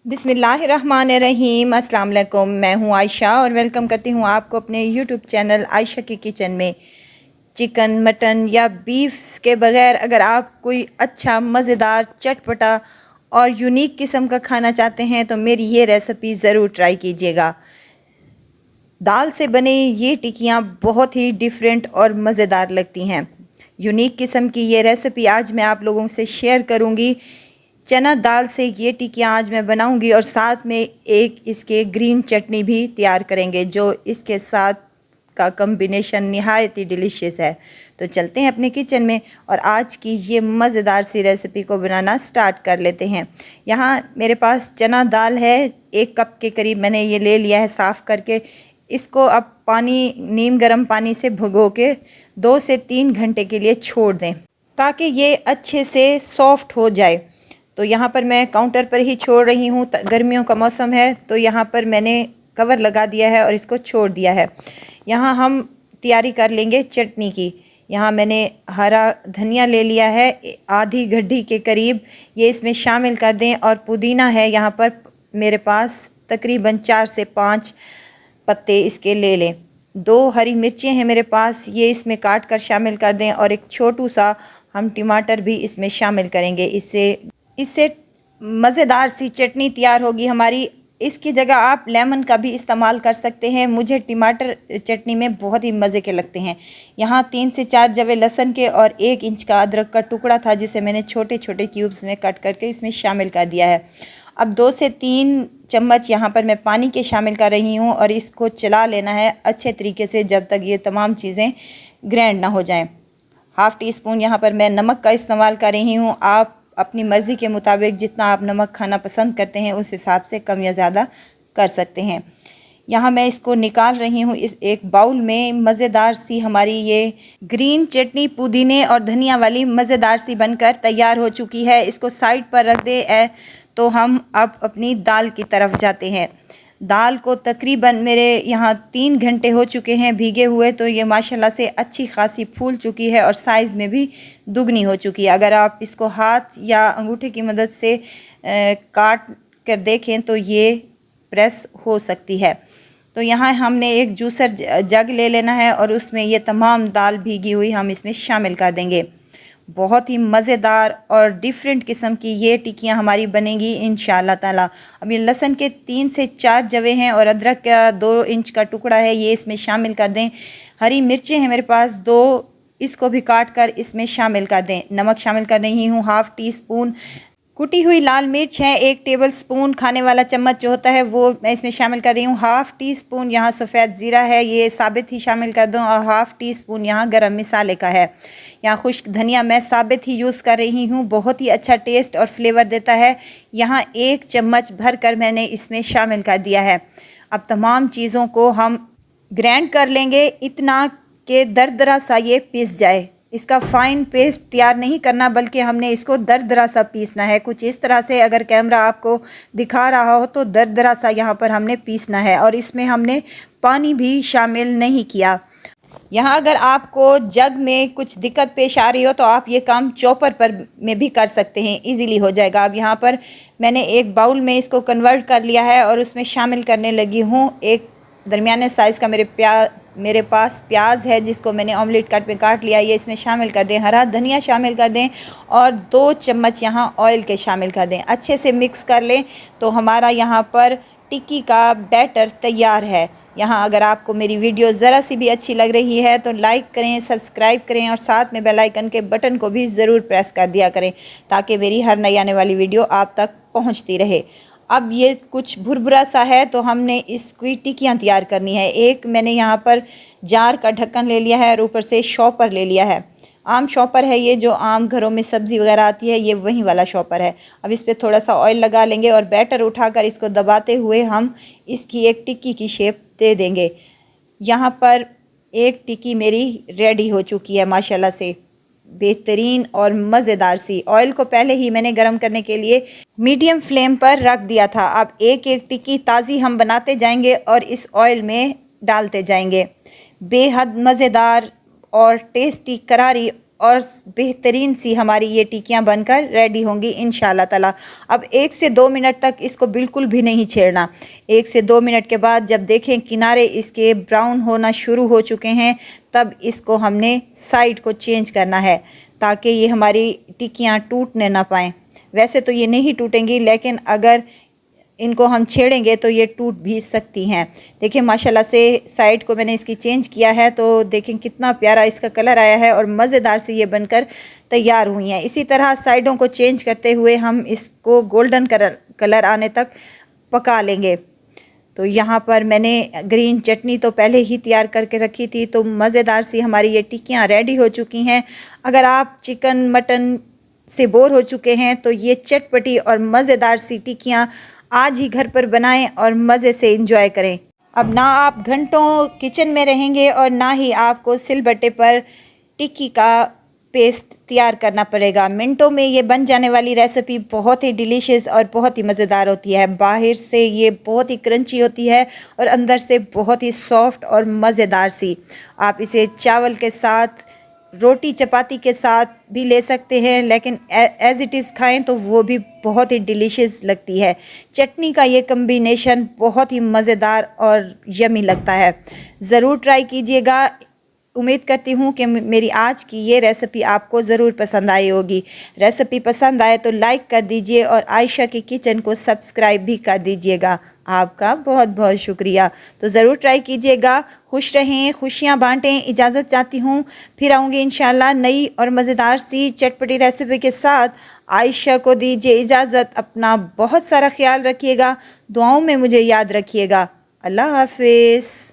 बिस्मिल्लाहिर्रहमानिर्रहीम। अस्सलाम वालेकुम। मैं हूं आयशा और वेलकम करती हूं आपको अपने यूट्यूब चैनल आयशा की किचन में। चिकन, मटन या बीफ के बग़ैर अगर आप कोई अच्छा मज़ेदार, चटपटा और यूनिक किस्म का खाना चाहते हैं तो मेरी ये रेसिपी ज़रूर ट्राई कीजिएगा। दाल से बने ये टिक्कियाँ बहुत ही डिफरेंट और मज़ेदार लगती हैं। यूनिक किस्म की ये रेसिपी आज मैं आप लोगों से शेयर करूँगी। चना दाल से ये टिक्कियाँ आज मैं बनाऊंगी और साथ में एक इसके ग्रीन चटनी भी तैयार करेंगे जो इसके साथ का कॉम्बिनेशन निहायत ही डिलीशियस है। तो चलते हैं अपने किचन में और आज की ये मज़ेदार सी रेसिपी को बनाना स्टार्ट कर लेते हैं। यहाँ मेरे पास चना दाल है, 1 कप के करीब मैंने ये ले लिया है साफ़ करके। इसको अब नीम गर्म पानी से भिगो के 2 से 3 घंटे के लिए छोड़ दें ताकि ये अच्छे से सॉफ्ट हो जाए। तो यहाँ पर मैं काउंटर पर ही छोड़ रही हूँ, गर्मियों का मौसम है तो यहाँ पर मैंने कवर लगा दिया है और इसको छोड़ दिया है। यहाँ हम तैयारी कर लेंगे चटनी की। यहाँ मैंने हरा धनिया ले लिया है, आधी गड्ढी के करीब, ये इसमें शामिल कर दें। और पुदीना है यहाँ पर मेरे पास तकरीबन 4 से 5 पत्ते इसके ले लें। 2 हरी मिर्चें हैं मेरे पास, ये इसमें काट कर शामिल कर दें। और एक छोटू सा हम टमाटर भी इसमें शामिल करेंगे। इससे मज़ेदार सी चटनी तैयार होगी हमारी। इसकी जगह आप लेमन का भी इस्तेमाल कर सकते हैं। मुझे टमाटर चटनी में बहुत ही मज़े के लगते हैं। यहाँ 3 से 4 जवे लहसुन के और 1 इंच का अदरक का टुकड़ा था जिसे मैंने छोटे छोटे क्यूब्स में कट करके इसमें शामिल कर दिया है। अब 2 से 3 चम्मच यहाँ पर मैं पानी के शामिल कर रही हूँ और इसको चला लेना है अच्छे तरीके से जब तक ये तमाम चीज़ें ग्राइंड ना हो जाएं। हाफ़ टी स्पून यहाँ पर मैं नमक का इस्तेमाल कर रही हूँ। आप अपनी मर्ज़ी के मुताबिक जितना आप नमक खाना पसंद करते हैं उस हिसाब से कम या ज़्यादा कर सकते हैं। यहाँ मैं इसको निकाल रही हूँ इस एक बाउल में। मज़ेदार सी हमारी ये ग्रीन चटनी पुदीने और धनिया वाली मज़ेदार सी बनकर तैयार हो चुकी है। इसको साइड पर रख दे तो हम अब अपनी दाल की तरफ जाते हैं। दाल को तकरीबन मेरे यहाँ 3 घंटे हो चुके हैं भीगे हुए, तो ये माशाल्लाह से अच्छी खासी फूल चुकी है और साइज़ में भी दुगनी हो चुकी है। अगर आप इसको हाथ या अंगूठे की मदद से काट कर देखें तो ये प्रेस हो सकती है। तो यहाँ हमने एक जूसर जग ले लेना है और उसमें ये तमाम दाल भीगी हुई हम इसमें शामिल कर देंगे। बहुत ही मज़ेदार और डिफरेंट किस्म की ये टिक्कियाँ हमारी बनेंगी इंशाअल्लाह ताला। अब ये लहसुन के 3 से 4 जवे हैं और अदरक का 2 इंच का टुकड़ा है, ये इसमें शामिल कर दें। हरी मिर्चें हैं मेरे पास 2, इसको भी काट कर इसमें शामिल कर दें। नमक शामिल कर रही हूँ हाफ़ टी स्पून। कुटी हुई लाल मिर्च है 1 टेबल स्पून, खाने वाला चम्मच जो होता है वो मैं इसमें शामिल कर रही हूँ। हाफ़ टी स्पून यहाँ सफ़ेद ज़ीरा है, ये साबित ही शामिल कर दूँ। और हाफ़ टी स्पून यहाँ गरम मसाले का है। यहाँ खुश्क धनिया मैं साबित ही यूज़ कर रही हूँ, बहुत ही अच्छा टेस्ट और फ्लेवर देता है। यहाँ 1 चम्मच भर कर मैंने इसमें शामिल कर दिया है। अब तमाम चीज़ों को हम ग्राइंड कर लेंगे इतना कि दरदरा सा ये पीस जाए। इसका फ़ाइन पेस्ट तैयार नहीं करना बल्कि हमने इसको दरदरा सा पीसना है। कुछ इस तरह से, अगर कैमरा आपको दिखा रहा हो तो दरदरा सा यहाँ पर हमने पीसना है। और इसमें हमने पानी भी शामिल नहीं किया। यहाँ अगर आपको जग में कुछ दिक्कत पेश आ रही हो तो आप ये काम चॉपर पर में भी कर सकते हैं, इजीली हो जाएगा। अब यहाँ पर मैंने एक बाउल में इसको कन्वर्ट कर लिया है और उसमें शामिल करने लगी हूँ एक दरमियाने साइज़ का मेरे पास प्याज है जिसको मैंने ऑमलेट कट में काट लिया, ये इसमें शामिल कर दें। हरा धनिया शामिल कर दें और 2 चम्मच यहाँ ऑयल के शामिल कर दें। अच्छे से मिक्स कर लें तो हमारा यहाँ पर टिक्की का बैटर तैयार है। यहाँ अगर आपको मेरी वीडियो ज़रा सी भी अच्छी लग रही है तो लाइक करें, सब्सक्राइब करें और साथ में बेल आइकन के बटन को भी ज़रूर प्रेस कर दिया करें ताकि मेरी हर नई आने वाली वीडियो आप तक पहुँचती रहे। अब ये कुछ भुरभुरा सा है तो हमने इसकी टिक्कियाँ तैयार करनी है। एक मैंने यहाँ पर जार का ढक्कन ले लिया है और ऊपर से शॉपर ले लिया है। आम शॉपर है ये, जो आम घरों में सब्ज़ी वगैरह आती है, ये वही वाला शॉपर है। अब इस पर थोड़ा सा ऑयल लगा लेंगे और बैटर उठाकर इसको दबाते हुए हम इसकी एक टिक्की की शेप दे देंगे। यहाँ पर एक टिक्की मेरी रेडी हो चुकी है माशाल्लाह से, बेहतरीन और मज़ेदार सी। ऑयल को पहले ही मैंने गरम करने के लिए मीडियम फ्लेम पर रख दिया था। अब एक एक टिक्की ताज़ी हम बनाते जाएंगे और इस ऑयल में डालते जाएंगे। बेहद मज़ेदार और टेस्टी करारी और बेहतरीन सी हमारी ये टिक्कियाँ बनकर रेडी होंगी इंशाल्लाह ताला। अब 1 से 2 मिनट तक इसको बिल्कुल भी नहीं छेड़ना। 1 से 2 मिनट के बाद जब देखें किनारे इसके ब्राउन होना शुरू हो चुके हैं, तब इसको हमने साइड को चेंज करना है ताकि ये हमारी टिक्कियाँ टूटने ना पाएँ। वैसे तो ये नहीं टूटेंगी, लेकिन अगर इनको हम छेड़ेंगे तो ये टूट भी सकती हैं। देखिए माशाल्लाह से साइड को मैंने इसकी चेंज किया है, तो देखें कितना प्यारा इसका कलर आया है और मज़ेदार से ये बनकर तैयार हुई हैं। इसी तरह साइडों को चेंज करते हुए हम इसको गोल्डन कलर आने तक पका लेंगे। तो यहाँ पर मैंने ग्रीन चटनी तो पहले ही तैयार करके रखी थी, तो मज़ेदार सी हमारी ये टिक्कियाँ रेडी हो चुकी हैं। अगर आप चिकन मटन से बोर हो चुके हैं तो ये चटपटी और मज़ेदार सी टिक्कियाँ आज ही घर पर बनाएं और मज़े से एंजॉय करें। अब ना आप घंटों किचन में रहेंगे और ना ही आपको सिलबट्टे पर टिक्की का पेस्ट तैयार करना पड़ेगा। मिनटों में ये बन जाने वाली रेसिपी बहुत ही डिलीशियस और बहुत ही मज़ेदार होती है। बाहर से ये बहुत ही क्रंची होती है और अंदर से बहुत ही सॉफ्ट और मज़ेदार सी। आप इसे चावल के साथ, रोटी चपाती के साथ भी ले सकते हैं, लेकिन एज़ इट इज़ खाएं तो वो भी बहुत ही डिलीशियस लगती है। चटनी का ये कम्बिनेशन बहुत ही मज़ेदार और यमी लगता है। ज़रूर ट्राई कीजिएगा। उम्मीद करती हूँ कि मेरी आज की ये रेसिपी आपको ज़रूर पसंद आई होगी। रेसिपी पसंद आए तो लाइक कर दीजिए और आयशा की किचन को सब्सक्राइब भी कर दीजिएगा। आपका बहुत बहुत शुक्रिया। तो ज़रूर ट्राई कीजिएगा। खुश रहें, खुशियाँ बांटें। इजाज़त चाहती हूँ, फिर आऊँगी इंशाल्लाह नई और मज़ेदार सी चटपटी रेसिपी के साथ। आयशा को दीजिए इजाज़त। अपना बहुत सारा ख्याल रखिएगा, दुआओं में मुझे याद रखिएगा। अल्लाह हाफिज़।